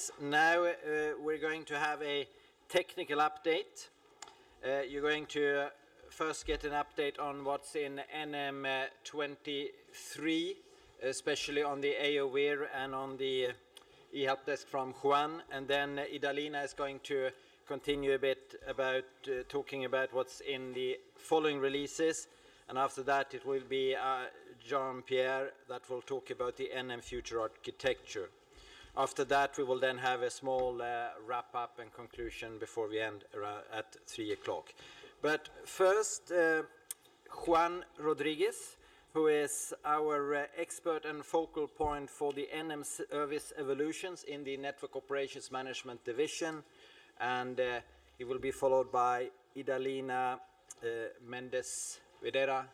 minutes. Now we're going to have a technical update. You're going to first get an update on what's in NM23, especially on the AOVIR and on the e-help desk from Juan, and then Idalina is going to continue a bit about talking about what's in the following releases, and after that it will be Jean-Pierre that will talk about the NM future architecture. After that we will then have a small wrap-up and conclusion before we end at 3 o'clock. But first, Juan Rodriguez, who is our expert and focal point for the NM service evolutions in the Network Operations Management Division. And he will be followed by Idalina Mendez Videra,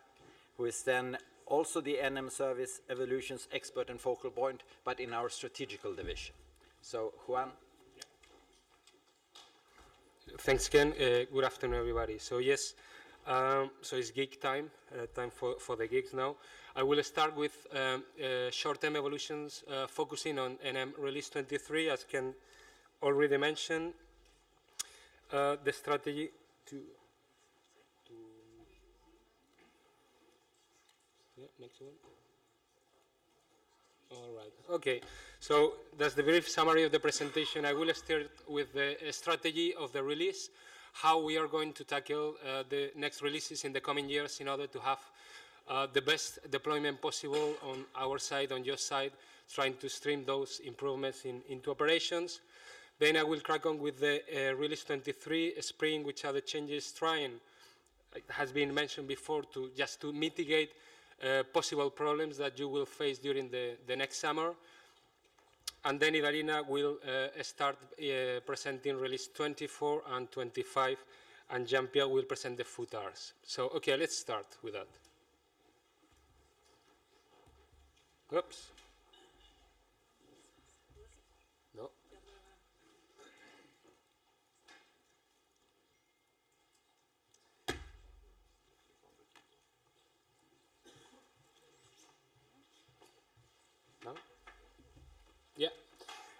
who is then also the NM service evolutions expert and focal point, but in our strategical division. So, Juan. Thanks, Ken. Good afternoon, everybody. So, yes. So it's gig time, time for the gigs now. I will start with short-term evolutions focusing on NM Release 23, as Ken already mentioned. The strategy yeah, next one. All right. Okay. So that's the brief summary of the presentation. I will start with the strategy of the release, how we are going to tackle the next releases in the coming years in order to have the best deployment possible on our side, on your side, trying to stream those improvements into operations. Then I will crack on with the Release 23 Spring, which are the changes trying, it has been mentioned before, to mitigate possible problems that you will face during the next summer. And then Idalina will start presenting Release 24 and 25, and Jean-Pierre will present the footers. So, okay, let's start with that. Oops. No. No? Yeah.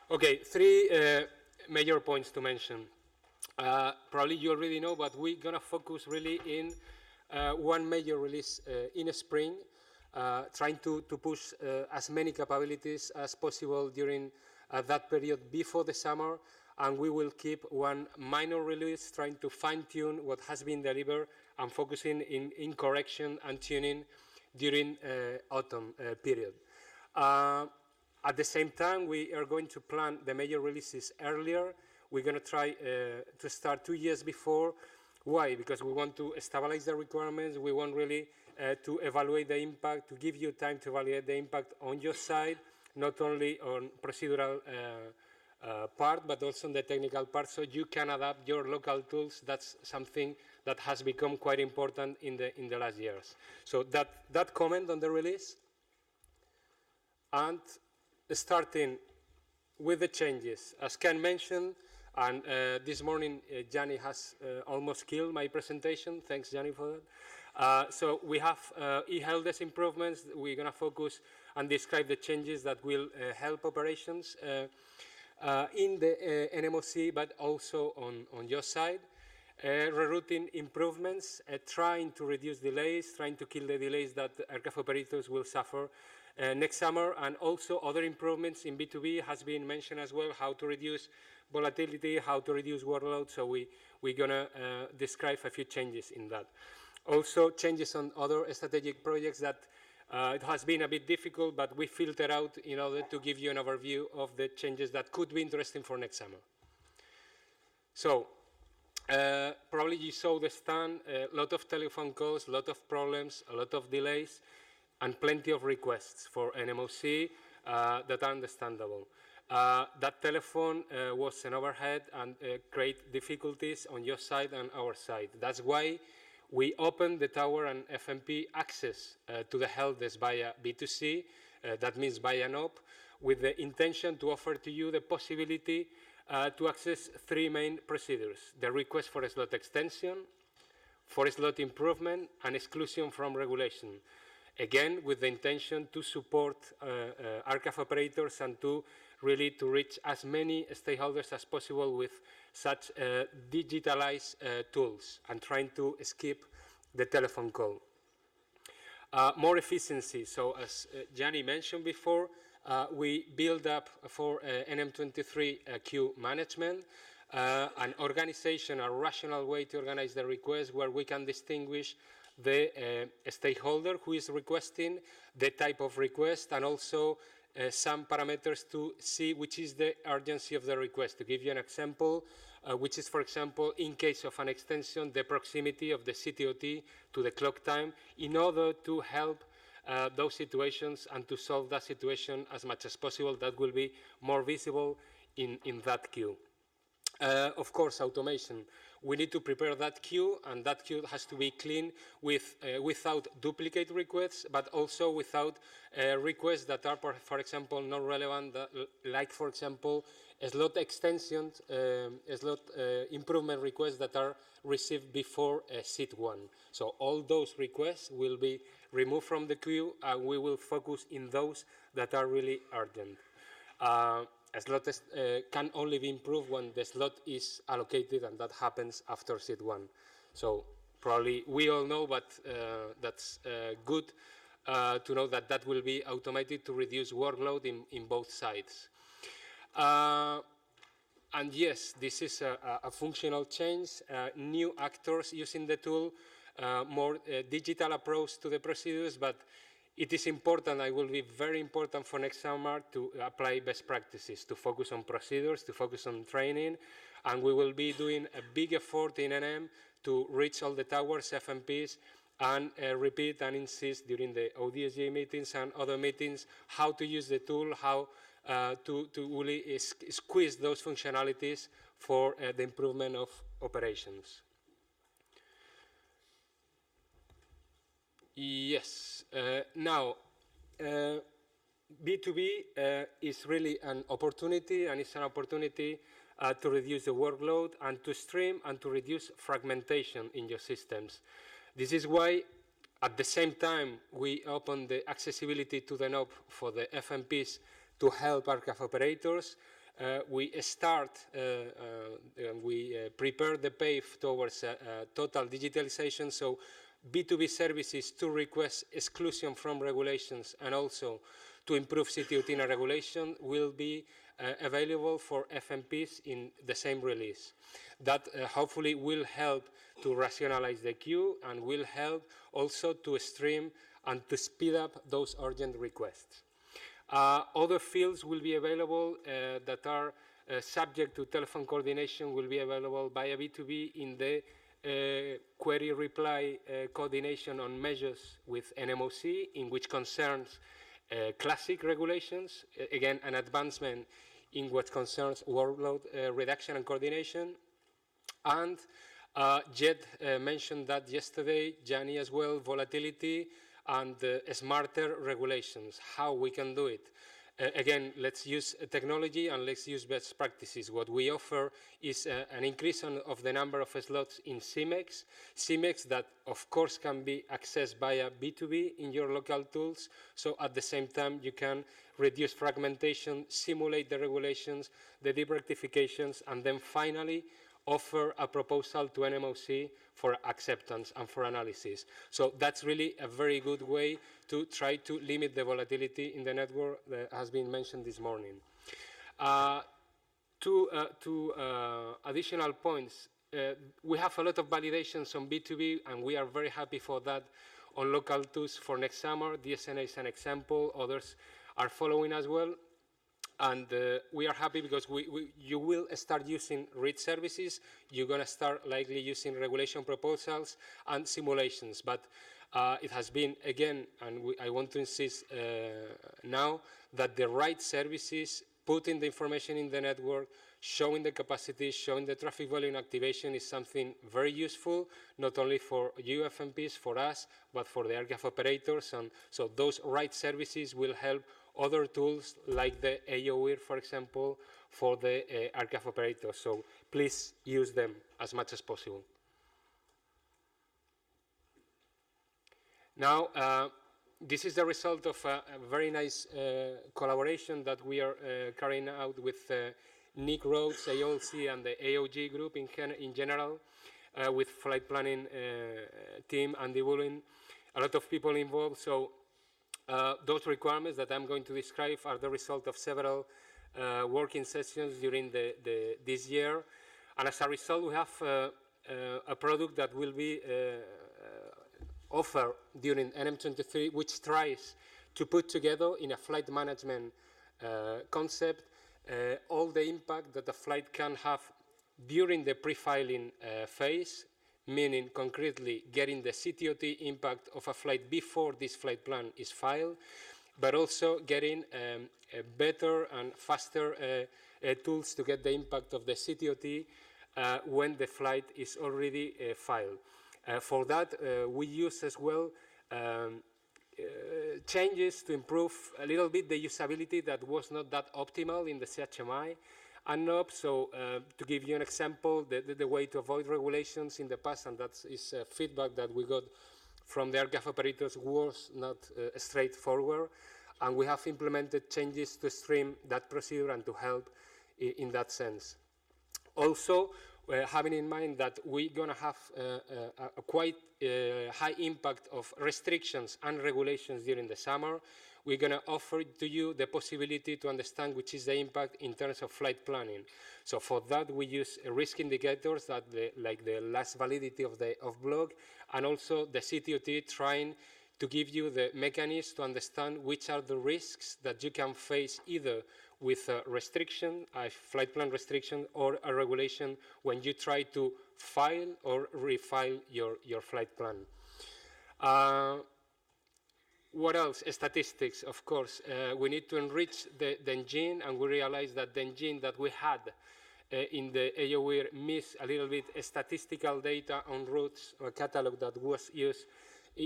Okay, three major points to mention. Probably you already know, but we're going to focus really in one major release in spring, trying to push as many capabilities as possible during that period before the summer, and we will keep one minor release trying to fine-tune what has been delivered and focusing in correction and tuning during autumn period. At the same time, we are going to plan the major releases earlier. We're going to try to start 2 years before. Why? Because we want to stabilize the requirements. We want really to evaluate the impact, to give you time to evaluate the impact on your side, not only on procedural part, but also on the technical part, so you can adapt your local tools. That's something that has become quite important in the last years. So that comment on the release. And starting with the changes, as Ken mentioned, and this morning Gianni has almost killed my presentation. Thanks, Gianni, for that. So we have e-help desk improvements. We're going to focus and describe the changes that will help operations in the NMOC, but also on your side. Rerouting improvements, trying to reduce delays, trying to kill the delays that aircraft operators will suffer next summer, and also other improvements in B2B has been mentioned as well, how to reduce volatility, how to reduce workload. So we're going to describe a few changes in that. Also changes on other strategic projects that it has been a bit difficult, but we filter out in order to give you an overview of the changes that could be interesting for next summer. So probably you saw the stand, a lot of telephone calls, a lot of problems, a lot of delays, and plenty of requests for NMOC that are understandable. That telephone was an overhead and create difficulties on your side and our side. That's why we opened the tower and FMP access to the help desk via B2C, that means via an op, with the intention to offer to you the possibility to access three main procedures: the request for a slot extension, for a slot improvement, and exclusion from regulation. Again, with the intention to support aircraft operators and to really to reach as many stakeholders as possible with such digitalized tools and trying to skip the telephone call. More efficiency. So as Gianni mentioned before, we build up for NM23 queue management, an organization, a rational way to organize the request where we can distinguish the stakeholder who is requesting, the type of request, and also some parameters to see which is the urgency of the request. To give you an example, which is, for example, in case of an extension, the proximity of the CTOT to the clock time in order to help those situations and to solve that situation as much as possible. That will be more visible in that queue. Of course, automation. We need to prepare that queue, and that queue has to be clean without duplicate requests, but also without requests that are, for example, not relevant, like, for example, slot extensions, slot improvement requests that are received before seat 1. So all those requests will be removed from the queue, and we will focus in those that are really urgent. A slot can only be improved when the slot is allocated, and that happens after seat 1. So probably we all know, but that's good to know that that will be automated to reduce workload in both sides. And yes, this is a functional change, new actors using the tool, more digital approach to the procedures, but it is important, it will be very important for next summer to apply best practices, to focus on procedures, to focus on training, and we will be doing a big effort in NM to reach all the towers, FMPs, and repeat and insist during the ODSG meetings and other meetings how to use the tool, how to really squeeze those functionalities for the improvement of operations. Yes. Now, B2B is really an opportunity, and it's an opportunity to reduce the workload and to stream and to reduce fragmentation in your systems. This is why, at the same time, we open the accessibility to the knob for the FMPs to help aircraft operators. We prepare the path towards total digitalization, so B2B services to request exclusion from regulations and also to improve CTOT in a regulation will be available for FMPs in the same release. That hopefully will help to rationalize the queue and will help also to stream and to speed up those urgent requests. Other fields will be available that are subject to telephone coordination will be available via B2B in the query reply coordination on measures with NMOC, in which concerns classic regulations, again an advancement in what concerns workload reduction and coordination. And Jed mentioned that yesterday, Gianni as well, volatility and smarter regulations, how we can do it. Again, let's use technology and let's use best practices. What we offer is an increase of the number of slots in CMEX. CMEX that, of course, can be accessed via B2B in your local tools. So at the same time, you can reduce fragmentation, simulate the regulations, the deep rectifications, and then finally offer a proposal to NMOC for acceptance and for analysis. So that's really a very good way to try to limit the volatility in the network that has been mentioned this morning. Two additional points. We have a lot of validations on B2B, and we are very happy for that on local tools for next summer. DSNA is an example. Others are following as well. And we are happy because you will start using RAD services. You're going to start likely using regulation proposals and simulations. But it has been, again, and I want to insist now, that the right services, putting the information in the network, showing the capacity, showing the traffic volume activation is something very useful, not only for you FMPs, for us, but for the aircraft operators. And so those right services will help other tools like the AOIR, for example, for the aircraft operators. So please use them as much as possible. Now, This is the result of a very nice collaboration that we are carrying out with Nick Rhodes, AOLC, and the AOG group in general, with flight planning team, Andy Bullen, a lot of people involved. So those requirements that I'm going to describe are the result of several working sessions during this year. And as a result, we have a product that will be offered during NM23, which tries to put together in a flight management concept all the impact that the flight can have during the pre-filing phase, meaning concretely getting the CTOT impact of a flight before this flight plan is filed, but also getting better and faster tools to get the impact of the CTOT when the flight is already filed. For that, we use as well changes to improve a little bit the usability that was not that optimal in the CHMI and NOP. So to give you an example, the way to avoid regulations in the past, and that is feedback that we got from the aircraft operators, was not straightforward. And we have implemented changes to stream that procedure and to help in that sense. Also, having in mind that we're going to have a quite high impact of restrictions and regulations during the summer, we're going to offer to you the possibility to understand which is the impact in terms of flight planning. So for that, we use risk indicators that like the last validity of block, and also the CTOT, trying to give you the mechanism to understand which are the risks that you can face either with a restriction, a flight plan restriction, or a regulation when you try to file or refile your flight plan. What else? Statistics, of course. We need to enrich the engine, and we realized that the engine that we had in the AOWIR missed a little bit statistical data on routes, a catalog that was used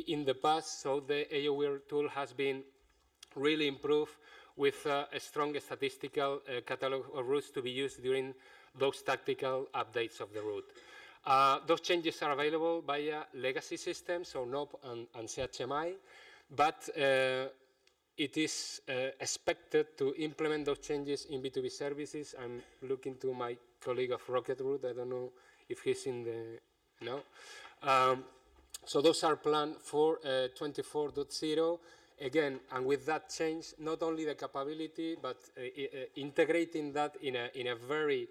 in the past. So the AOWIR tool has been really improved with a strong statistical catalog of routes to be used during those tactical updates of the route. Those changes are available via legacy systems, so NOP and CHMI, but it is expected to implement those changes in B2B services. I'm looking to my colleague of Rocket Route. I don't know if he's in the, no. So those are planned for 24.0. Again, and with that change, not only the capability, but integrating that in a very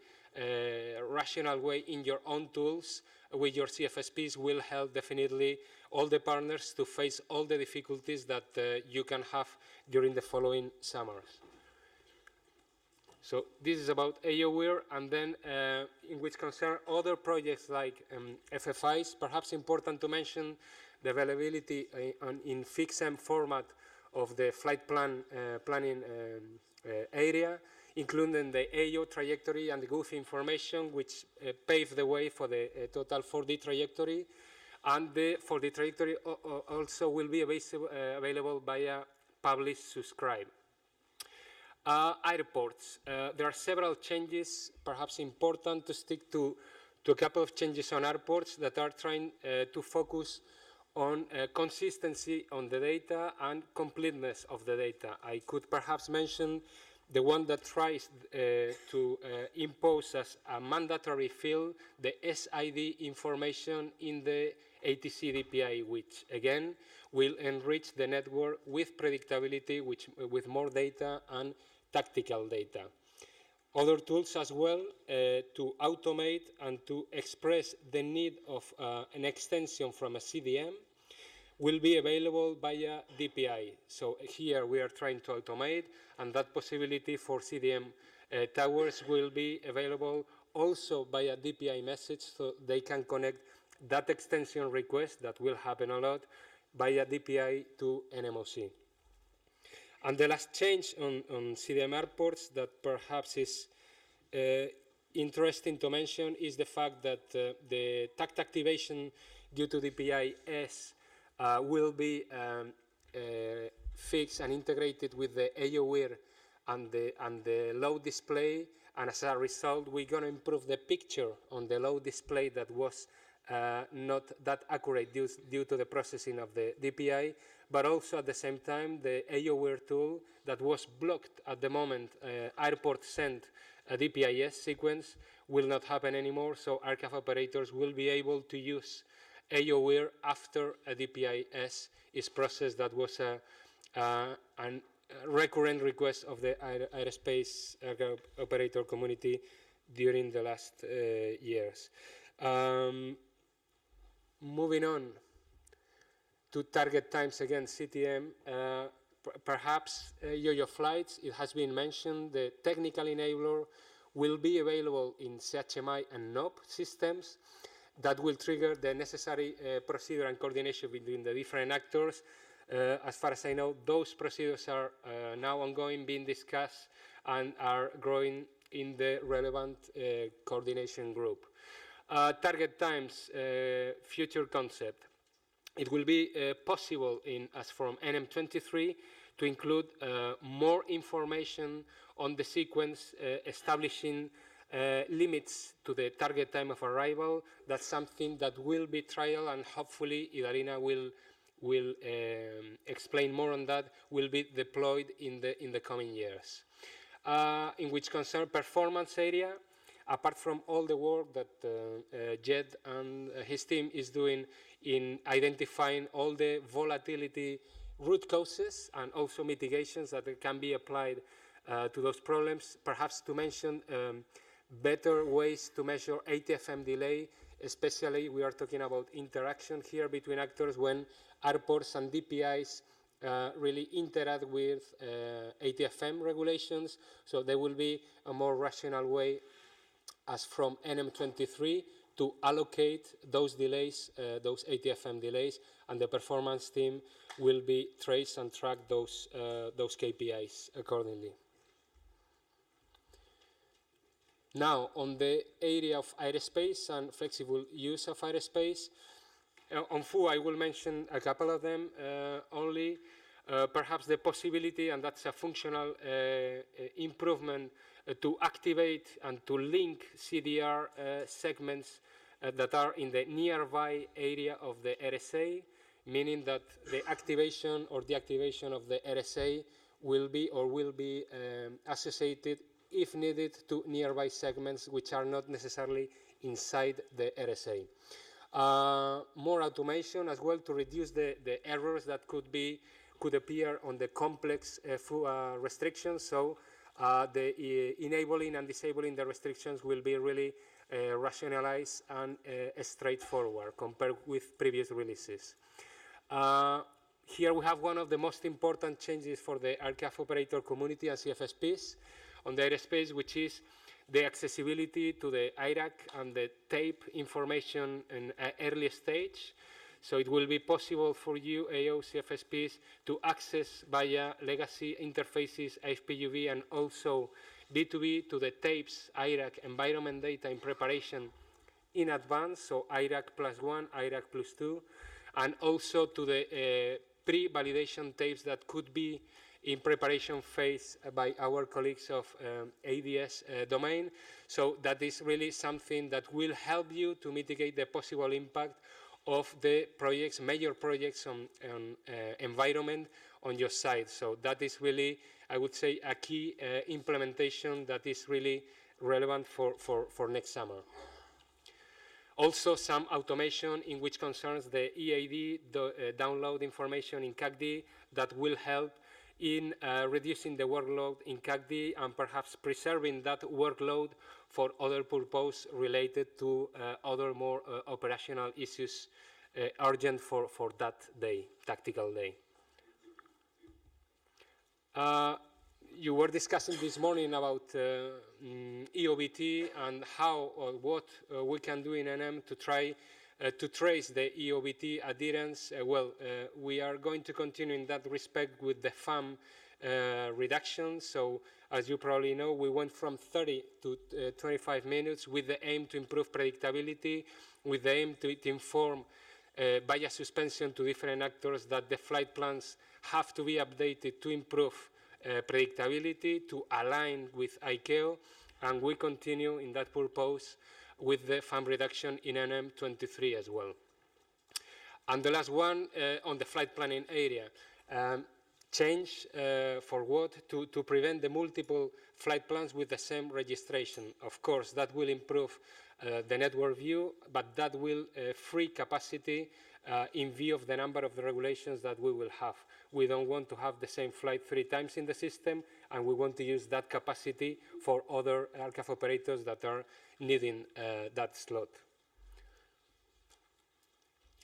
rational way in your own tools with your CFSPs will help definitely all the partners to face all the difficulties that you can have during the following summers. So this is about AOWIR, and then in which concern other projects like FFIs, perhaps important to mention the availability in FixM format of the flight planning area, including the AO trajectory and the GUF information, which paved the way for the total 4D trajectory. And the 4D trajectory also will be available via publish subscribe. Airports. There are several changes, perhaps important to stick to a couple of changes on airports that are trying to focus on consistency on the data and completeness of the data. I could perhaps mention the one that tries to impose as a mandatory field the SID information in the ATC DPI, which again will enrich the network with predictability, with more data and tactical data. Other tools as well to automate and to express the need of an extension from a CDM will be available via DPI. So here we are trying to automate, and that possibility for CDM towers will be available also via DPI message, so they can connect that extension request that will happen a lot via DPI to NMOC. And the last change on CDM airports that perhaps is interesting to mention is the fact that the TACT activation due to DPI-S will be fixed and integrated with the AOWIR and the load display, and as a result we're going to improve the picture on the load display that was not that accurate due to the processing of the DPI, but also at the same time the AOWARE tool that was blocked at the moment airport sent a DPIS sequence will not happen anymore, so aircraft operators will be able to use AOWARE after a DPIS is processed. That was a recurrent request of the aerospace operator community during the last years. Moving on to target times again, CTM, perhaps yo-yo flights, it has been mentioned, the technical enabler will be available in CHMI and NOP systems that will trigger the necessary procedure and coordination between the different actors. As far as I know, those procedures are now ongoing, being discussed, and are growing in the relevant coordination group. Target times, future concept. It will be possible, as from NM23, to include more information on the sequence, establishing limits to the target time of arrival. That's something that will be trial, and hopefully Idalina will explain more on that, will be deployed in the coming years. In which concern performance area, apart from all the work that Jed and his team is doing in identifying all the volatility root causes and also mitigations that can be applied to those problems, perhaps to mention better ways to measure ATFM delay, especially we are talking about interaction here between actors when airports and DPIs really interact with ATFM regulations. So there will be a more rational way, as from NM23, to allocate those delays, those ATFM delays, and the performance team will be trace and track those KPIs accordingly. Now, on the area of aerospace and flexible use of aerospace, on FU I will mention a couple of them only. Perhaps the possibility, and that's a functional improvement, to activate and to link CDR segments that are in the nearby area of the RSA, meaning that the activation or deactivation of the RSA will be associated, if needed, to nearby segments which are not necessarily inside the RSA. More automation as well to reduce the errors that could appear on the complex restrictions. So the enabling and disabling the restrictions will be really rationalized and straightforward compared with previous releases. Here we have one of the most important changes for the aircraft operator community and CFSPs on the airspace, which is the accessibility to the IRAC and the tape information in an early stage. So it will be possible for you, AO CFSPs, to access via legacy interfaces, AFPUV, and also B2B to the tapes, IRAC environment data in preparation in advance, so IRAC +1, IRAC +2, and also to the pre-validation tapes that could be in preparation phase by our colleagues of ADS domain. So that is really something that will help you to mitigate the possible impact of the projects, major projects on environment on your side. So that is really, I would say, a key implementation that is really relevant for next summer. Also, some automation in which concerns the EAD, download information in CACD, that will help in reducing the workload in CACD and perhaps preserving that workload for other purposes related to other more operational issues urgent for that day, tactical day. You were discussing this morning about EOBT and how or what we can do in NM to try to trace the EOBT adherence. We are going to continue in that respect with the FAM reduction. So as you probably know, we went from 30 to 25 minutes with the aim to improve predictability, with the aim to inform via suspension to different actors that the flight plans have to be updated to improve predictability, to align with ICAO, and we continue in that purpose with the FAM reduction in NM23 as well. And the last one on the flight planning area. Change for what? To prevent the multiple flight plans with the same registration. Of course, that will improve the network view, but that will free capacity in view of the number of the regulations that we will have. We don't want to have the same flight 3 times in the system, and we want to use that capacity for other aircraft operators that are needing that slot.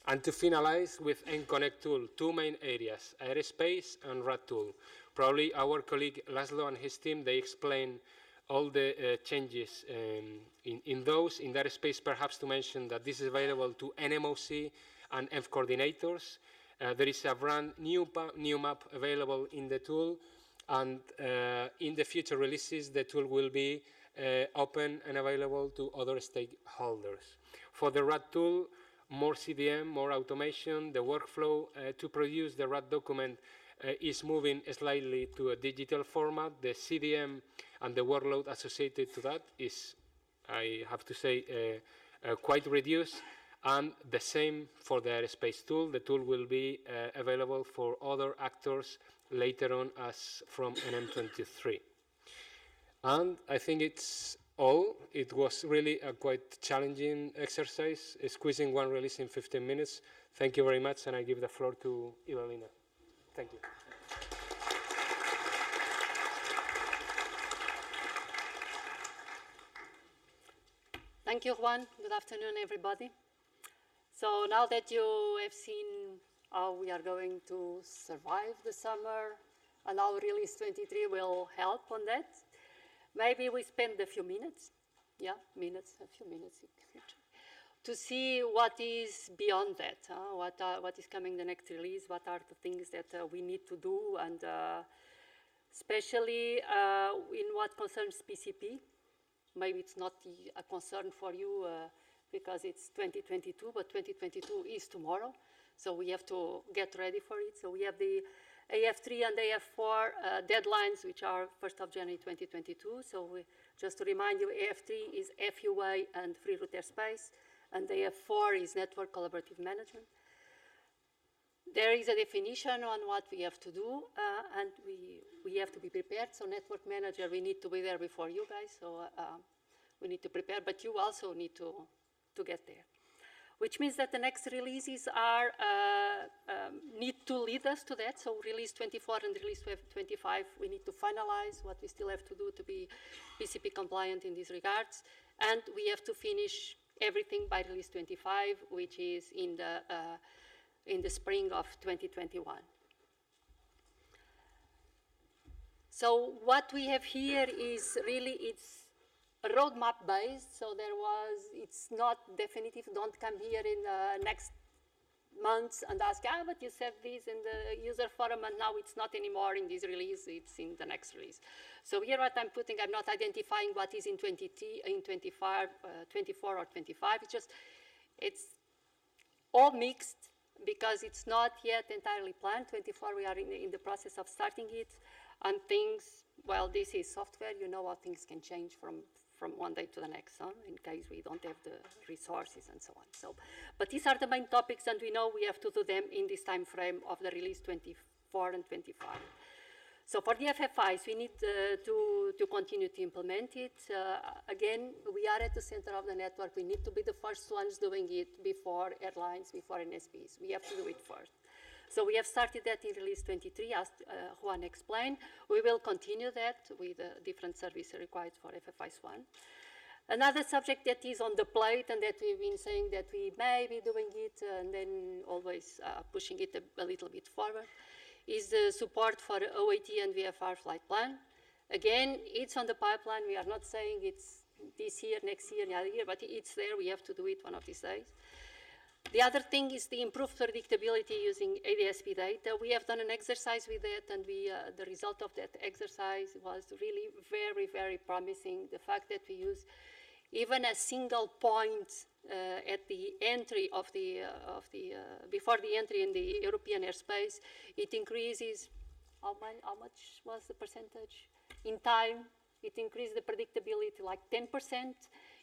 And to finalize with EnConnect tool, 2 main areas, Airspace and RAD Tool. Probably our colleague Laszlo and his team, they explain all the changes in those. In Airspace, perhaps to mention that this is available to NMOC and ENV coordinators. There is a brand new map available in the tool, and in the future releases, the tool will be open and available to other stakeholders. For the RAD tool, more CDM, more automation. The workflow to produce the RAD document is moving slightly to a digital format. The CDM and the workload associated to that is, I have to say, quite reduced. And the same for the Airspace tool. The tool will be available for other actors later on as from NM23. And I think it's all. It was really a quite challenging exercise, squeezing one release in 15 minutes. Thank you very much, and I give the floor to Idalina. Thank you. Thank you, Juan. Good afternoon, everybody. So now that you have seen how we are going to survive the summer and how Release 23 will help on that, maybe we spend a few minutes, a few minutes, to see what is beyond that, what is coming the next release, what are the things that we need to do, and especially in what concerns PCP. Maybe it's not a concern for you because it's 2022, but 2022 is tomorrow, so we have to get ready for it. So we have the AF3 and AF4 deadlines, which are 1st of January 2022. So just to remind you, AF3 is FUA and free route airspace, and AF4 is network collaborative management. There is a definition on what we have to do, and we have to be prepared. So network manager, we need to be there before you guys, so we need to prepare, but you also need to get there. Which means that the next releases are need to lead us to that. So release 24 and release 25, we need to finalize what we still have to do to be PCP compliant in these regards. And we have to finish everything by release 25, which is in the spring of 2021. So what we have here is really, it's roadmap based, so it's not definitive. Don't come here in the next months and ask, but you said this in the user forum and now it's not anymore in this release, it's in the next release. So here what I'm putting, I'm not identifying what is in 24 or 25, it's all mixed because it's not yet entirely planned. 24, we are in the process of starting it, and things, well, this is software, you know how things can change from one day to the next, in case we don't have the resources and so on. So, but these are the main topics, and we know we have to do them in this time frame of the release 24 and 25. So for the FFIs, we need to continue to implement it. Again, we are at the center of the network. We need to be the first ones doing it before airlines, before NSPs. We have to do it first. So we have started that in release 23, as Juan explained. We will continue that with different services required for FFIs 1. Another subject that is on the plate and that we've been saying that we may be doing it and then always pushing it a little bit forward is the support for OAT and VFR flight plan. Again, it's on the pipeline. We are not saying it's this year, next year, the other year, but it's there. We have to do it one of these days. The other thing is the improved predictability using ADSP data. We have done an exercise with that, and the result of that exercise was really very, very promising. The fact that we use even a single point at the entry of before the entry in the European airspace, it increases, how much was the percentage? In time, it increased the predictability like 10%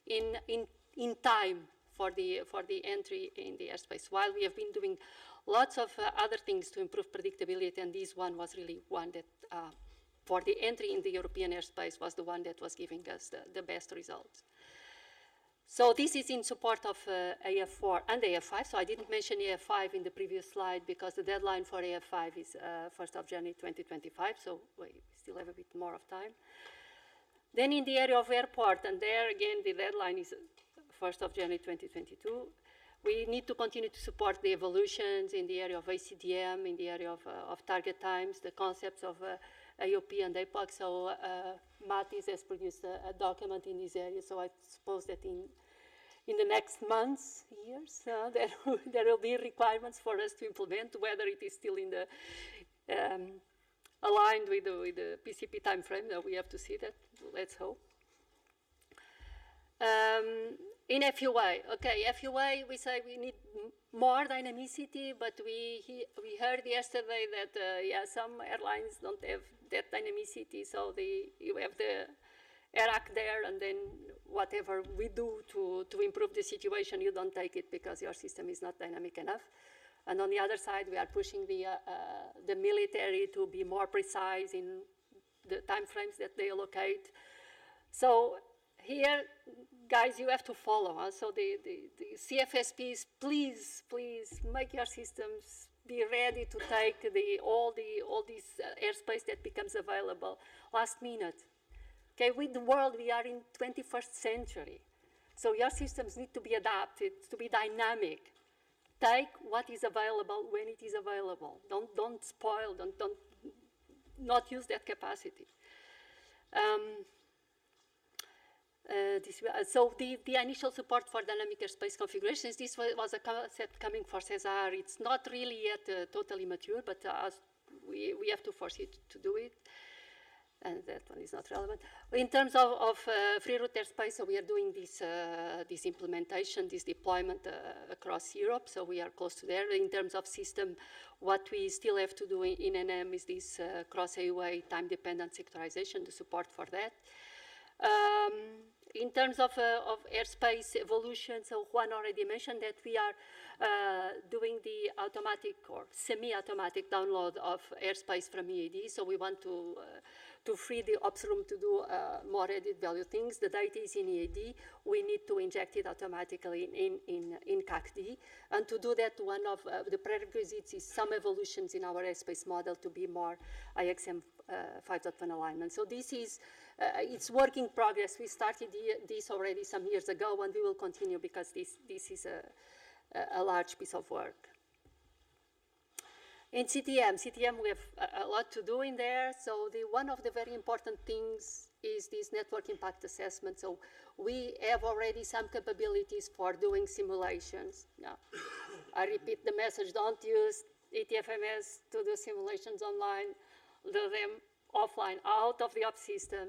in time for the entry in the airspace. While we have been doing lots of other things to improve predictability, and this one was really one that, for the entry in the European airspace, was the one that was giving us the best results. So this is in support of AF4 and AF5. So I didn't mention AF5 in the previous slide because the deadline for AF5 is 1st of January 2025. So we still have a bit more of time. Then in the area of airport, and there again the deadline is 1st of January 2022. We need to continue to support the evolutions in the area of ACDM, in the area of target times, the concepts of AOP and APOC. So Matis has produced a document in this area. So I suppose that in the next months, years, there will be requirements for us to implement, whether it is still in the aligned with the PCP timeframe. We have to see that. Let's hope. In FUA, okay, FUA, we say we need more dynamicity, but we heard yesterday that yeah, some airlines don't have that dynamicity, so you have the ERAC there, and then whatever we do to improve the situation, you don't take it because your system is not dynamic enough. And on the other side, we are pushing the military to be more precise in the timeframes that they allocate. So here, guys, you have to follow. So the CFSPs, please make your systems be ready to take all this airspace that becomes available last minute. Okay, with the world, we are in 21st century. So your systems need to be adapted, to be dynamic. Take what is available when it is available. Don't spoil, not use that capacity. So the initial support for dynamic airspace configurations, this was a concept coming for Cesar. It's not really yet totally mature, but we have to force it to do it. And that one is not relevant. In terms of free route airspace, so we are doing this implementation, this deployment across Europe, so we are close to there. In terms of system, what we still have to do in NM is this cross-AUA time-dependent sectorization, the support for that. In terms of airspace evolution, so Juan already mentioned that we are doing the automatic or semi-automatic download of airspace from EAD, so we want to free the ops room to do more added value things. The data is in EAD. We need to inject it automatically in CACD. And to do that, one of the prerequisites is some evolutions in our airspace model to be more IXM 5.1 alignment. So this is, it's work in progress. We started this already some years ago, and we will continue because this is a large piece of work. In CTM, we have a lot to do in there. So one of the very important things is this network impact assessment. So we have already some capabilities for doing simulations. Now, I repeat the message, don't use ETFMS to do simulations online, do them offline, out of the ops system.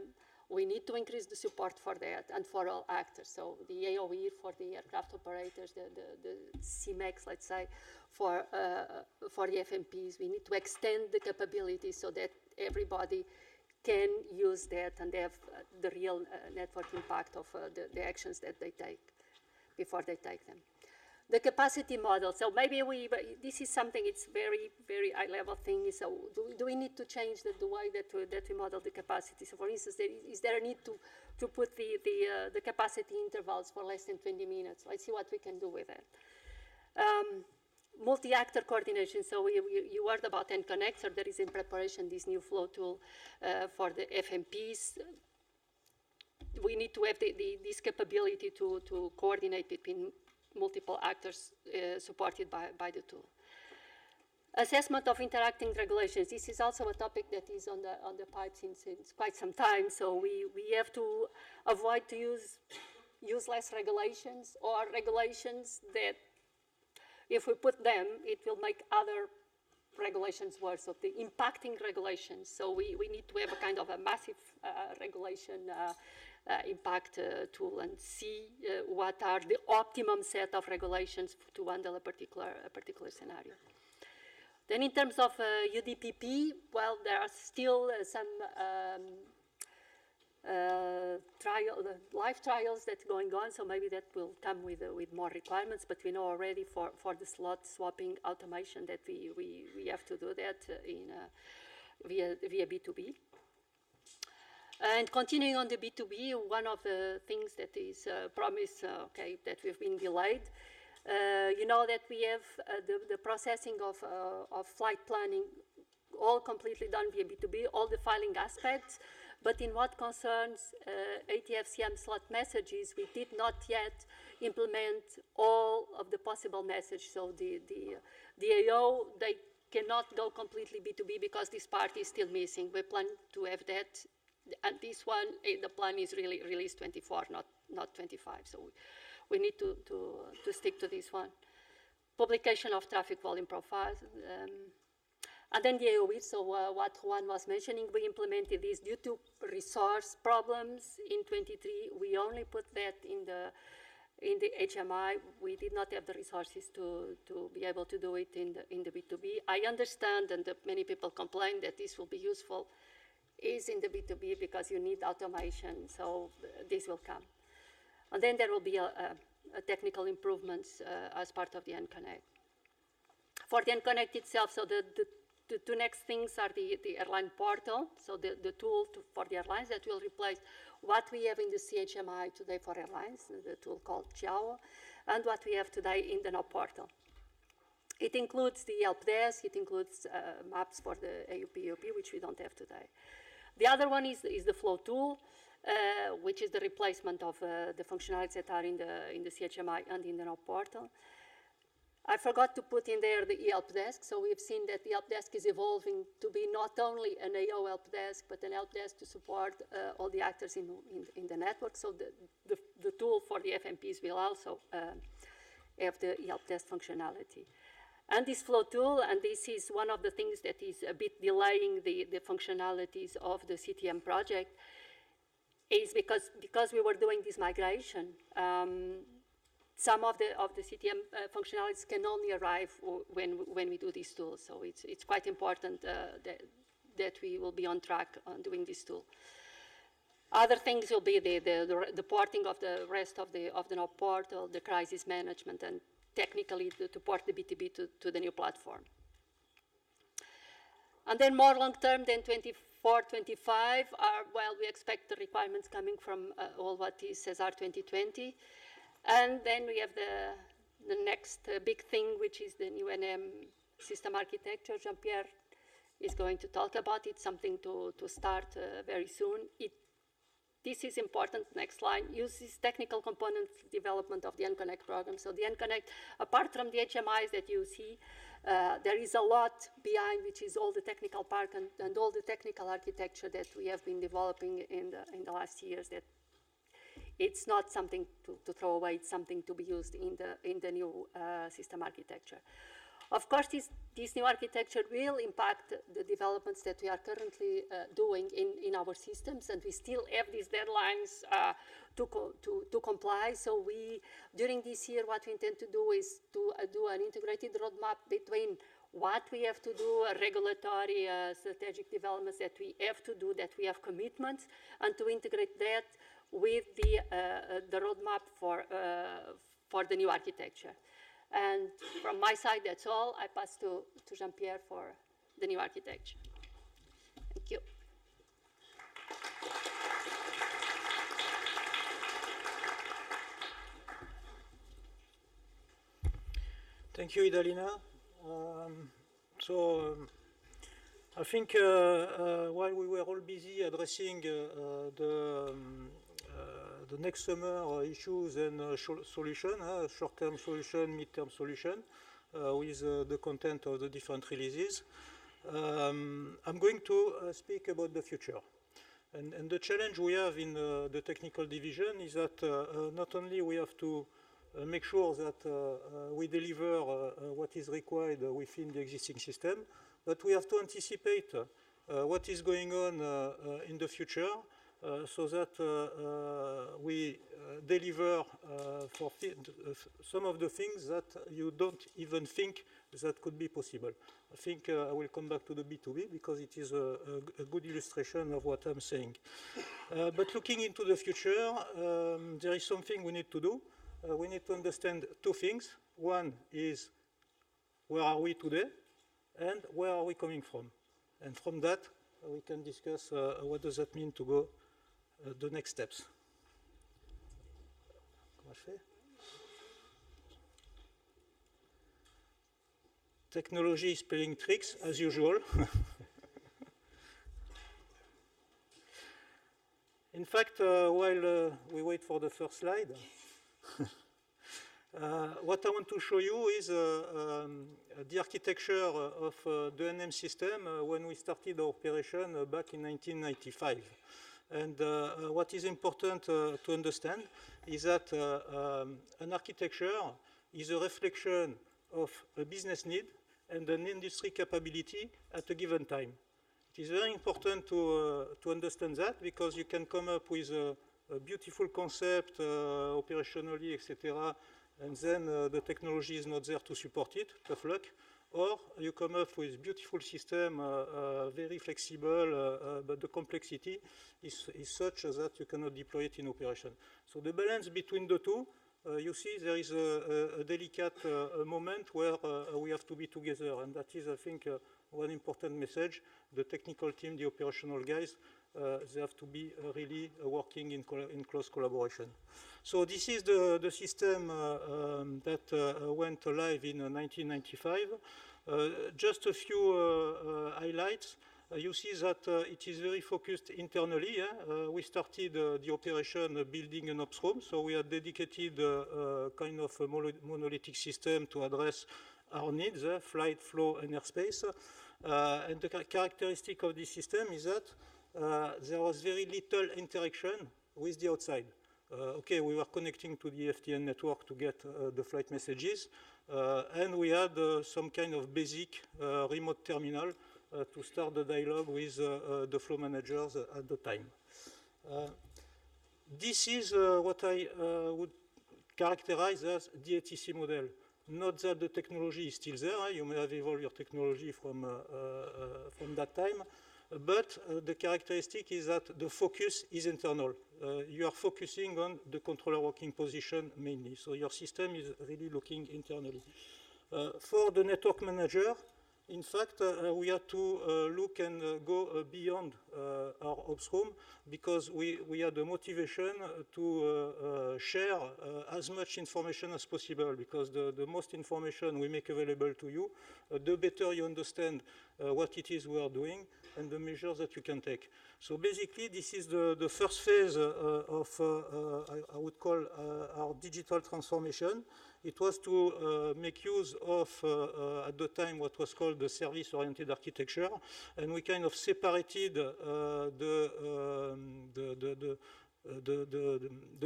We need to increase the support for that and for all actors. So the AOE for the aircraft operators, the CMEX, let's say, for the FMPs. We need to extend the capabilities so that everybody can use that and have the real network impact of the actions that they take before they take them. The capacity model, so maybe this is something, it's very, very high level thing. So do we need to change the way that we model the capacity? So for instance, is there a need to put the capacity intervals for less than 20 minutes? Let's see what we can do with that. Multi-actor coordination, so you heard about NConnect, so there is in preparation this new flow tool for the FMPs. We need to have this capability to coordinate between multiple actors supported by the tool. Assessment of interacting regulations. This is also a topic that is on the pipe since quite some time. So we have to avoid to use useless regulations or regulations that, if we put them, it will make other regulations worse. So the impacting regulations. So we need to have a kind of a massive regulation impact tool and see what are the optimum set of regulations to handle a particular scenario. Then in terms of UDPP, well, there are still some live trials that's going on, so maybe that will come with more requirements, but we know already for the slot swapping automation that we have to do that via B2B. And continuing on the B2B, one of the things that is promised, that we've been delayed, you know that we have the processing of flight planning all completely done via B2B, all the filing aspects, but in what concerns ATFCM slot messages, we did not yet implement all of the possible messages. So the AO, they cannot go completely B2B because this part is still missing. We plan to have that, and this one, the plan is really release 24, not 25. So we need to stick to this one. Publication of traffic volume profiles. And then the AOE, so what Juan was mentioning, we implemented this due to resource problems in 23. We only put that in the HMI. We did not have the resources to be able to do it in the B2B. I understand, and many people complain that this will be useful, is in the B2B because you need automation, so this will come. And then there will be a technical improvements as part of the NConnect. For the NConnect itself, so the two next things are the airline portal, so the tool for the airlines that will replace what we have in the CHMI today for airlines, the tool called Chiao, and what we have today in the NO portal. It includes the help desk, it includes maps for the AUP, which we don't have today. The other one is the flow tool, which is the replacement of the functionalities that are in the CHMI and in the NO portal. I forgot to put in there the help desk, so we've seen that the help desk is evolving to be not only an AO help desk, but an help desk to support all the actors in the network. So the tool for the FMPs will also have the help desk functionality. And this flow tool, and this is one of the things that is a bit delaying the functionalities of the CTM project, is because we were doing this migration. Some of the CTM functionalities can only arrive when we do this tool. So it's quite important that we will be on track on doing this tool. Other things will be the porting of the rest of the NO portal, the crisis management, and technically to port the BTB to the new platform. And then more long-term than 24, 25 are, well, we expect the requirements coming from all what is CESAR 2020. And then we have the next big thing, which is the new NM system architecture. Jean-Pierre is going to talk about it, something to start very soon. This is important, next line, uses technical component development of the NConnect program. So the NConnect, apart from the HMIs that you see, there is a lot behind, which is all the technical part and all the technical architecture that we have been developing in the last years. That it's not something to throw away, it's something to be used in the new system architecture. Of course, this new architecture will impact the developments that we are currently doing in our systems, and we still have these deadlines to comply. So during this year, what we intend to do is to do an integrated roadmap between what we have to do, regulatory strategic developments that we have to do, that we have commitments, and to integrate that with the roadmap for the new architecture. And from my side, that's all. I pass to Jean-Pierre for the new architecture. Thank you. Thank you, Idalina. I think while we were all busy addressing the next summer issues and solution, short-term solution, mid-term solution, with the content of the different releases. I'm going to speak about the future. And the challenge we have in the technical division is that not only we have to make sure that we deliver what is required within the existing system, but we have to anticipate what is going on in the future so that we deliver for some of the things that you don't even think that could be possible. I think I will come back to the B2B because it is a good illustration of what I'm saying. But looking into the future, there is something we need to do. We need to understand two things. One is where are we today and where are we coming from? And from that, we can discuss what does that mean to go the next steps. Technology spelling tricks, as usual. In fact, while we wait for the first slide, what I want to show you is the architecture of the NM system when we started our operation back in 1995. And what is important to understand is that an architecture is a reflection of a business need and an industry capability at a given time. It is very important to understand that because you can come up with a beautiful concept operationally, etc., and then the technology is not there to support it, tough luck. Or you come up with beautiful system, very flexible, but the complexity is such that you cannot deploy it in operation. So the balance between the two, you see there is a delicate moment where we have to be together, and that is, I think, one important message. The technical team, the operational guys, they have to be really working in close collaboration. So this is the system that went live in 1995. Just a few highlights. You see that it is very focused internally. We started the operation building an ops room, so we had dedicated kind of a monolithic system to address our needs, flight, flow, and airspace. And the characteristic of this system is that there was very little interaction with the outside. Okay, we were connecting to the FTN network to get the flight messages, and we had some kind of basic remote terminal to start the dialogue with the flow managers at the time. This is what I would characterize as the ATC model. Not that the technology is still there, you may have evolved your technology from that time, but the characteristic is that the focus is internal. You are focusing on the controller working position mainly, so your system is really looking internally. For the network manager, in fact, we had to look and go beyond our ops room because we had the motivation to share as much information as possible, because the most information we make available to you, the better you understand what it is we are doing and the measures that you can take. So basically, this is the first phase of, I would call our digital transformation. It was to make use of, at the time, what was called the service-oriented architecture, and we kind of separated the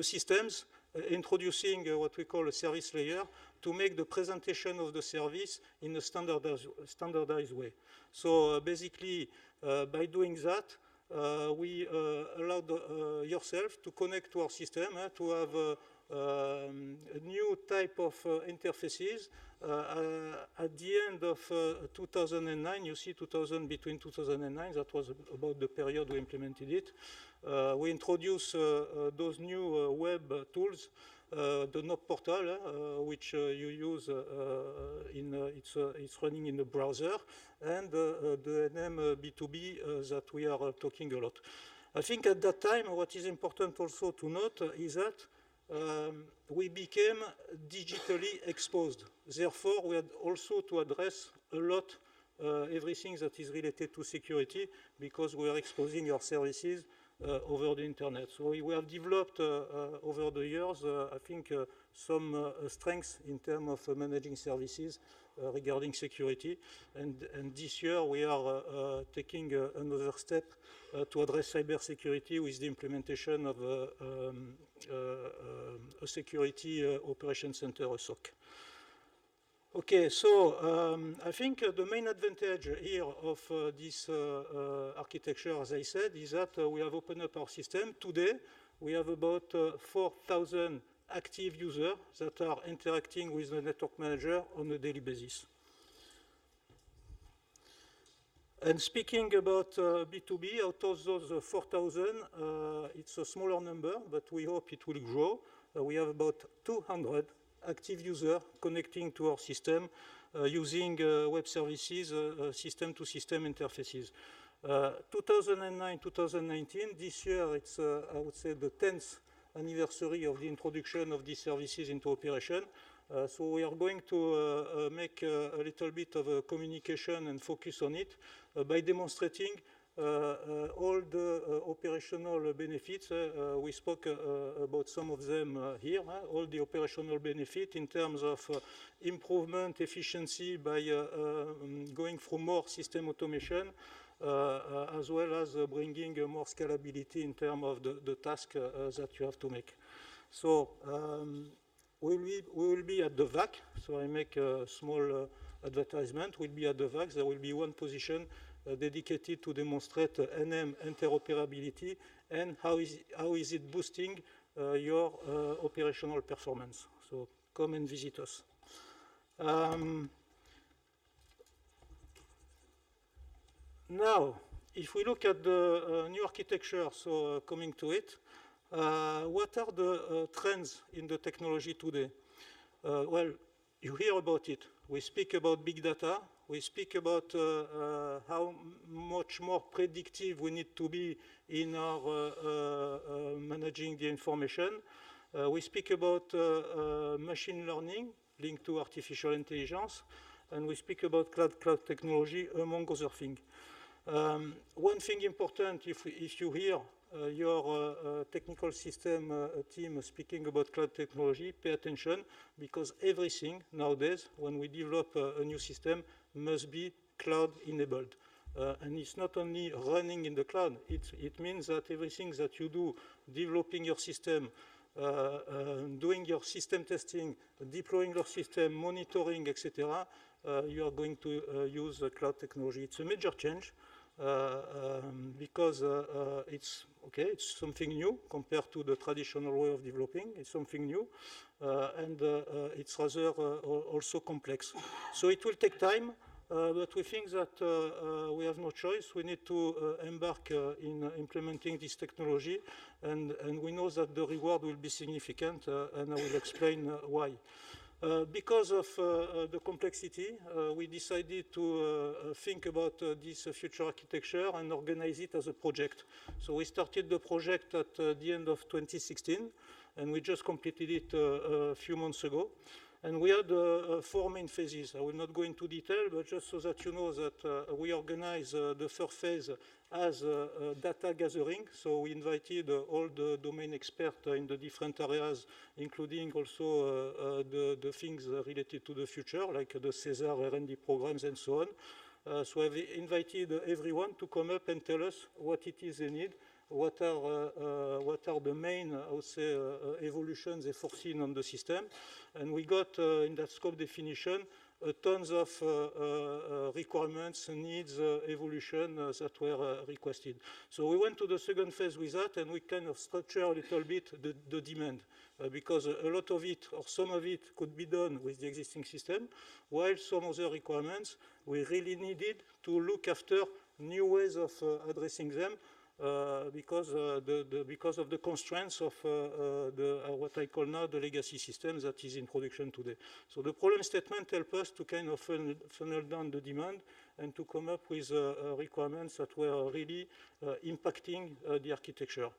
systems, introducing what we call a service layer to make the presentation of the service in a standardized way. So basically, by doing that, we allowed yourself to connect to our system, to have a new type of interfaces. At the end of 2009, you see between 2009, that was about the period we implemented it. We introduced those new web tools, the NOP portal, which you use it's running in the browser, and the NM B2B that we are talking a lot. I think at that time, what is important also to note is that we became digitally exposed. Therefore, we had also to address a lot everything that is related to security, because we are exposing our services over the internet. So we have developed over the years, I think, some strengths in terms of managing services regarding security. And this year we are taking another step to address cybersecurity with the implementation of a security operation center, a SOC. Okay, so I think the main advantage here of this architecture, as I said, is that we have opened up our system. Today, we have about 4,000 active users that are interacting with the network manager on a daily basis. And speaking about B2B, out of those 4,000, it's a smaller number, but we hope it will grow. We have about 200 active users connecting to our system using web services, system-to-system interfaces. 2009, 2019, this year it's, I would say, the 10th anniversary of the introduction of these services into operation. So we are going to make a little bit of a communication and focus on it by demonstrating all the operational benefits. We spoke about some of them here, all the operational benefit in terms of improvement, efficiency by going through more system automation, as well as bringing more scalability in terms of the task that you have to make. So we will be at the VAC, so I make a small advertisement. We'll be at the VAC. There will be one position dedicated to demonstrate NM interoperability and how is it boosting your operational performance. So come and visit us. Now, if we look at the new architecture, so coming to it, what are the trends in the technology today? Well, you hear about it. We speak about big data. We speak about how much more predictive we need to be in our managing the information. We speak about machine learning linked to artificial intelligence, and we speak about cloud technology, among other things. One thing important, if you hear your technical system team speaking about cloud technology, pay attention, because everything nowadays, when we develop a new system, must be cloud enabled. And it's not only running in the cloud, it means that everything that you do, developing your system, doing your system testing, deploying your system, monitoring, etc., you are going to use cloud technology. It's a major change because it's something new compared to the traditional way of developing. It's something new, and it's rather also complex. So it will take time, but we think that we have no choice. We need to embark in implementing this technology, and we know that the reward will be significant, and I will explain why. Because of the complexity, we decided to think about this future architecture and organize it as a project. So we started the project at the end of 2016, and we just completed it a few months ago. And we had 4 main phases. I will not go into detail, but just so that you know that we organized the first phase as data gathering. So we invited all the domain experts in the different areas, including also the things related to the future, like the CESAR, R&D programs, and so on. So I've invited everyone to come up and tell us what it is they need, what are the main, I would say, evolutions they foreseen on the system. And we got, in that scope definition, tons of requirements, needs, evolution that were requested. So we went to the second phase with that, and we kind of structure a little bit the demand, because a lot of it, or some of it, could be done with the existing system, while some other requirements, we really needed to look after new ways of addressing them, because of the constraints of what I call now the legacy system that is in production today. So the problem statement helps us to kind of funnel down the demand and to come up with requirements that were really impacting the architecture.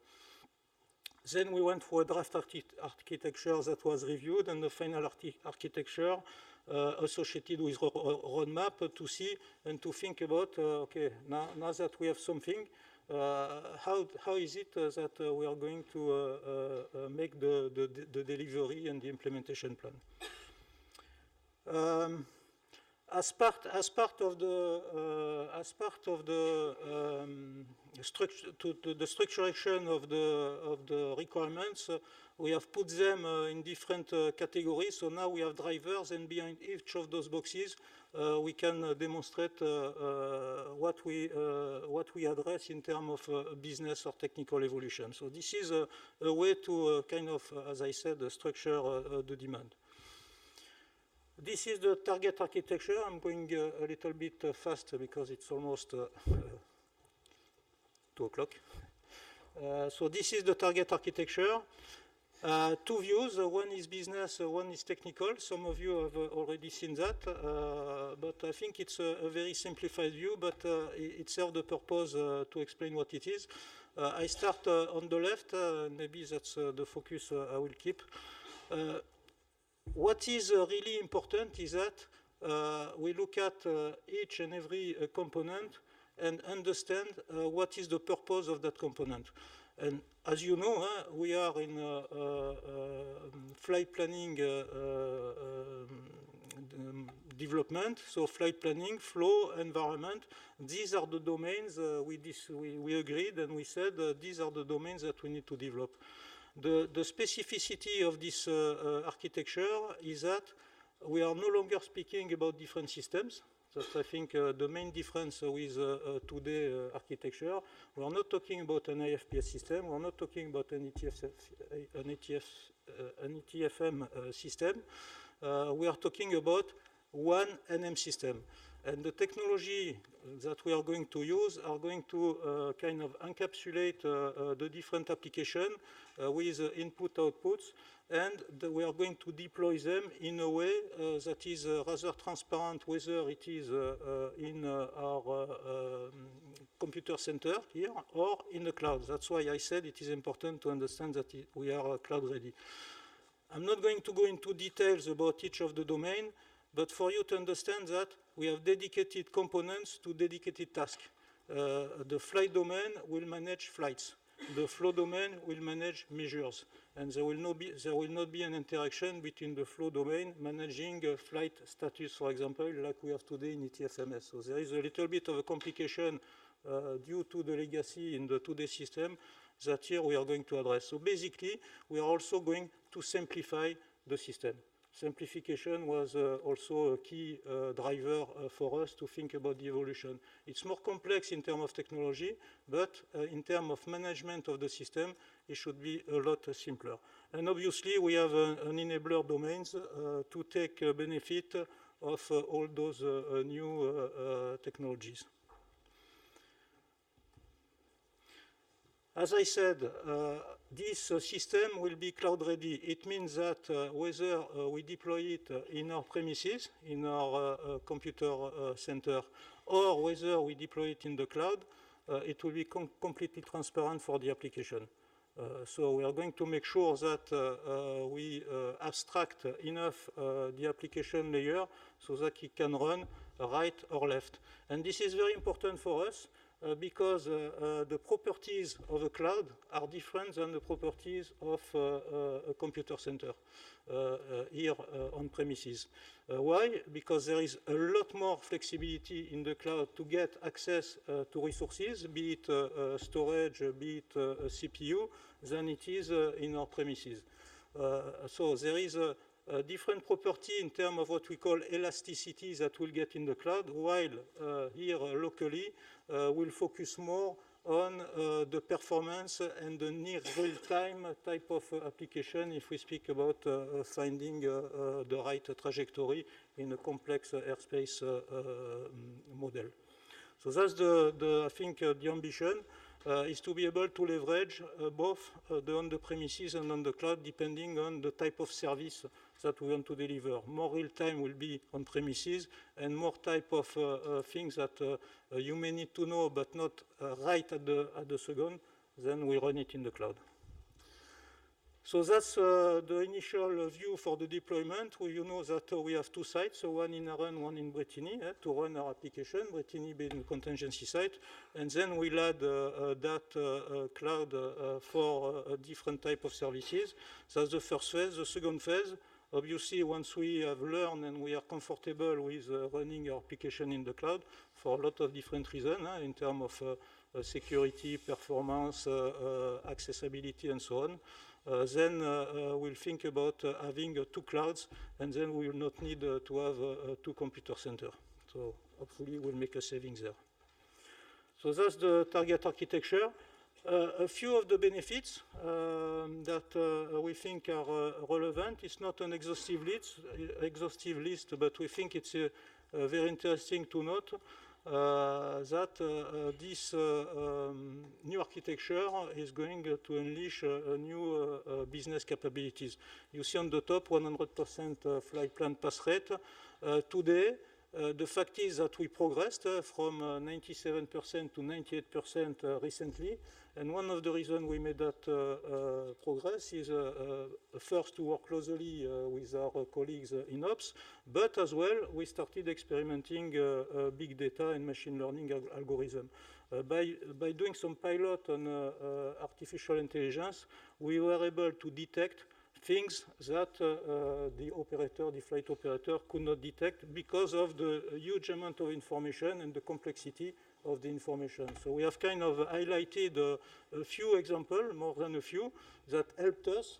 Then we went for a draft architecture that was reviewed, and the final architecture associated with roadmap to see and to think about, okay, now that we have something, how is it that we are going to make the delivery and the implementation plan? As part of the structuration of the requirements, we have put them in different categories. So now we have drivers, and behind each of those boxes, we can demonstrate what we address in terms of business or technical evolution. So this is a way to kind of, as I said, structure the demand. This is the target architecture. I'm going a little bit fast because it's almost 2 o'clock. So this is the target architecture. 2 views, one is business, one is technical. Some of you have already seen that, but I think it's a very simplified view, but it serves the purpose to explain what it is. I start on the left, maybe that's the focus I will keep. What is really important is that we look at each and every component and understand what is the purpose of that component. And as you know, we are in flight planning development, so flight planning, flow, environment. These are the domains we agreed, and we said these are the domains that we need to develop. The specificity of this architecture is that we are no longer speaking about different systems. That's, I think, the main difference with today's architecture. We are not talking about an IFPS system. We are not talking about an ETFM system. We are talking about one NM system. And the technology that we are going to use are going to kind of encapsulate the different applications with input-outputs, and we are going to deploy them in a way that is rather transparent, whether it is in our computer center here or in the cloud. That's why I said it is important to understand that we are cloud ready. I'm not going to go into details about each of the domain, but for you to understand that we have dedicated components to dedicated tasks. The flight domain will manage flights. The flow domain will manage measures. And there will not be an interaction between the flow domain managing flight status, for example, like we have today in ETFMS. So there is a little bit of a complication due to the legacy in the today's system that here we are going to address. So basically, we are also going to simplify the system. Simplification was also a key driver for us to think about the evolution. It's more complex in terms of technology, but in terms of management of the system, it should be a lot simpler. And obviously, we have an enabler domains to take benefit of all those new technologies. As I said, this system will be cloud ready. It means that whether we deploy it in our premises, in our computer center, or whether we deploy it in the cloud, it will be completely transparent for the application. So we are going to make sure that we abstract enough the application layer so that it can run right or left. And this is very important for us because the properties of a cloud are different than the properties of a computer center here on premises. Why? Because there is a lot more flexibility in the cloud to get access to resources, be it storage, be it CPU, than it is in our premises. So there is a different property in terms of what we call elasticity that we'll get in the cloud, while here locally we'll focus more on the performance and the near real-time type of application if we speak about finding the right trajectory in a complex airspace model. So that's I think the ambition is to be able to leverage both on the premises and on the cloud depending on the type of service that we want to deliver. More real-time will be on premises, and more type of things that you may need to know but not right at the second, then we run it in the cloud. So that's the initial view for the deployment. You know that we have 2 sites, so one in Arran, one in Bretigny, to run our application, Bretigny being a contingency site. And then we'll add that cloud for a different type of services. That's the first phase. The second phase, obviously, once we have learned and we are comfortable with running our application in the cloud for a lot of different reasons, in terms of security, performance, accessibility, and so on, then we'll think about having 2 clouds, and then we will not need to have 2 computer centers. So hopefully we'll make a savings there. So that's the target architecture. A few of the benefits that we think are relevant. It's not an exhaustive list, but we think it's very interesting to note that this new architecture is going to unleash new business capabilities. You see on the top 100% flight plan pass rate. Today, the fact is that we progressed from 97% to 98% recently, and one of the reasons we made that progress is first to work closely with our colleagues in Ops, but as well we started experimenting big data and machine learning algorithm. By doing some pilot on artificial intelligence, we were able to detect things that the flight operator could not detect because of the huge amount of information and the complexity of the information. So we have kind of highlighted a few examples, more than a few, that helped us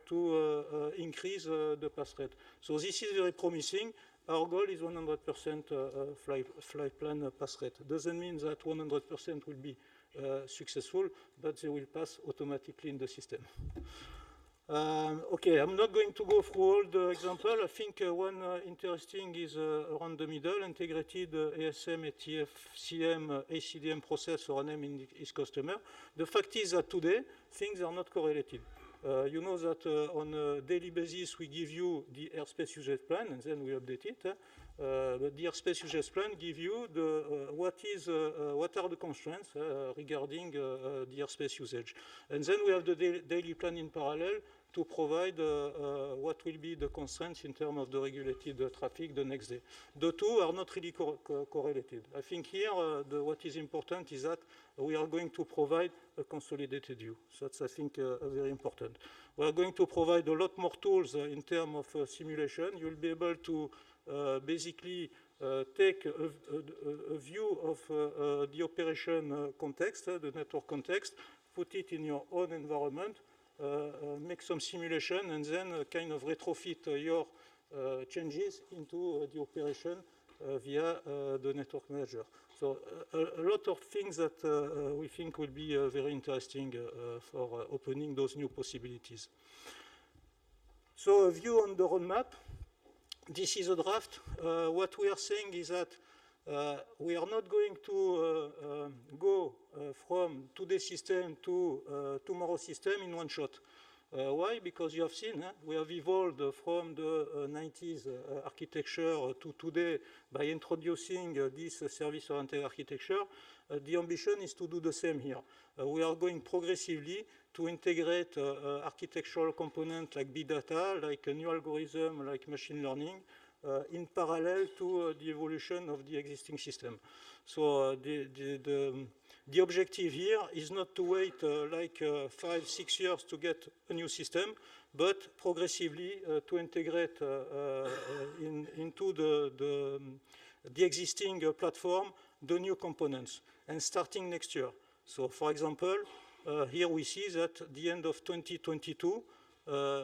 to increase the pass rate. So this is very promising. Our goal is 100% flight plan pass rate. Doesn't mean that 100% will be successful, but they will pass automatically in the system. Okay, I'm not going to go through all the examples. I think one interesting is around the middle, integrated ASM, ATF, CM, ACDM process for an M in each customer. The fact is that today, things are not correlated. You know that on a daily basis, we give you the airspace usage plan, and then we update it. But the airspace usage plan gives you what are the constraints regarding the airspace usage. And then we have the daily plan in parallel to provide what will be the constraints in terms of the regulated traffic the next day. The two are not really correlated. I think here what is important is that we are going to provide a consolidated view. So that's, I think, very important. We are going to provide a lot more tools in terms of simulation. You'll be able to basically take a view of the operation context, the network context, put it in your own environment, make some simulation, and then kind of retrofit your changes into the operation via the network manager. So a lot of things that we think will be very interesting for opening those new possibilities. So a view on the roadmap. This is a draft. What we are saying is that we are not going to go from today's system to tomorrow's system in one shot. Why? Because you have seen, we have evolved from the 90s architecture to today by introducing this service-oriented architecture. The ambition is to do the same here. We are going progressively to integrate architectural components like big data, like a new algorithm, like machine learning, in parallel to the evolution of the existing system. So the objective here is not to wait like 5-6 years to get a new system, but progressively to integrate into the existing platform the new components, and starting next year. So for example, here we see that at the end of 2022,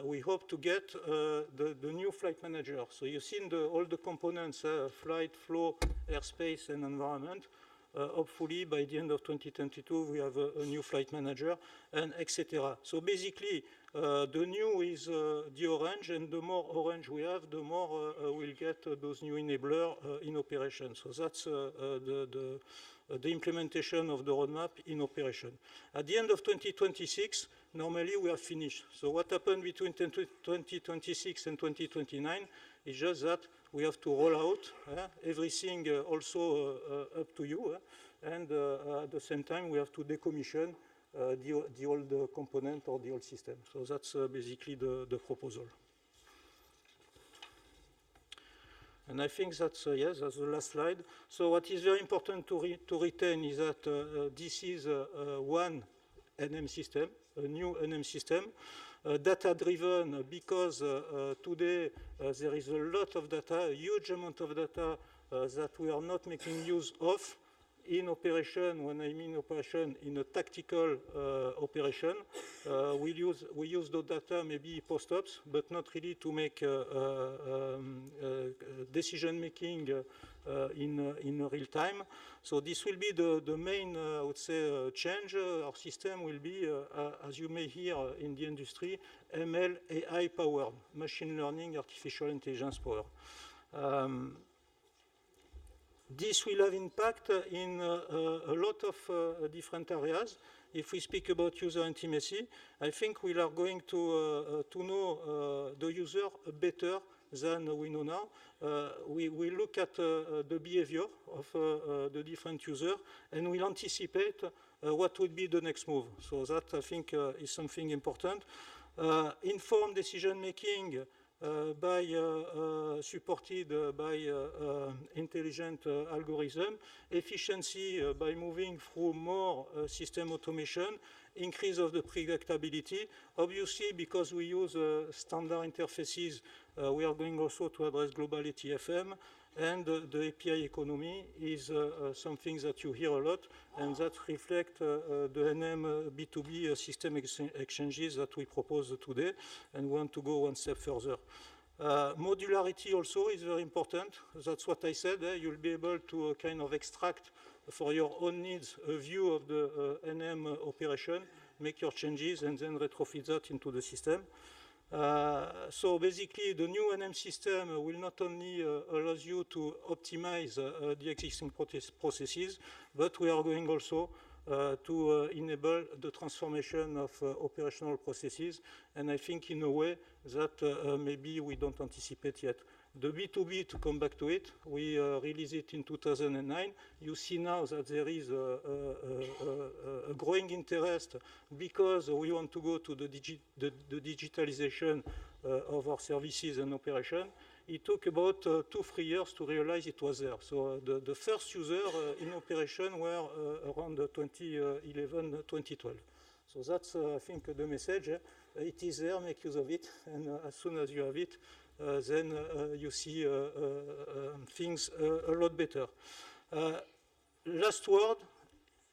we hope to get the new flight manager. So you've seen all the components, flight, flow, airspace, and environment. Hopefully, by the end of 2022, we have a new flight manager, and etc. So basically, the new is the orange, and the more orange we have, the more we'll get those new enablers in operation. So that's the implementation of the roadmap in operation. At the end of 2026, normally we are finished. So what happened between 2026 and 2029 is just that we have to roll out everything also up to you, and at the same time we have to decommission the old component or the old system. So that's basically the proposal. And I think that's, yes, that's the last slide. So what is very important to retain is that this is one NM system, a new NM system, data-driven because today there is a lot of data, a huge amount of data that we are not making use of in operation, when I mean operation, in a tactical operation, we use the data maybe post-ops, but not really to make decision making in real time. So this will be the main, I would say, change. Our system will be, as you may hear in the industry, ML, AI powered, machine learning, artificial intelligence power. This will have impact in a lot of different areas. If we speak about user intimacy, I think we are going to know the user better than we know now. We look at the behavior of the different users, and we'll anticipate what would be the next move. So that, I think, is something important. Informed decision making supported by intelligent algorithm, efficiency by moving through more system automation, increase of the predictability. Obviously, because we use standard interfaces, we are going also to address global ATFM, and the API economy is something that you hear a lot, and that reflects the NM B2B system exchanges that we propose today, and we want to go one step further. Modularity also is very important. That's what I said. You'll be able to kind of extract for your own needs a view of the NM operation, make your changes, and then retrofit that into the system. So basically, the new NM system will not only allow you to optimize the existing processes, but we are going also to enable the transformation of operational processes, and I think in a way that maybe we don't anticipate yet. The B2B, to come back to it, we released it in 2009. You see now that there is a growing interest because we want to go to the digitalization of our services and operation. It took about 2-3 years to realize it was there. So the first user in operation were around 2011, 2012. So that's, I think, the message. It is there, make use of it, and as soon as you have it, then you see things a lot better. Last word,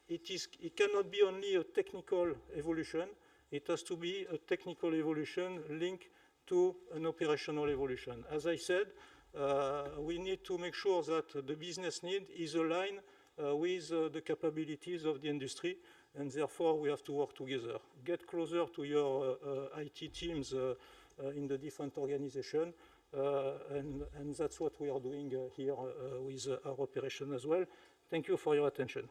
it cannot be only a technical evolution. It has to be a technical evolution linked to an operational evolution. As I said, we need to make sure that the business need is aligned with the capabilities of the industry, and therefore we have to work together. Get closer to your IT teams in the different organizations, and that's what we are doing here with our operation as well. Thank you for your attention.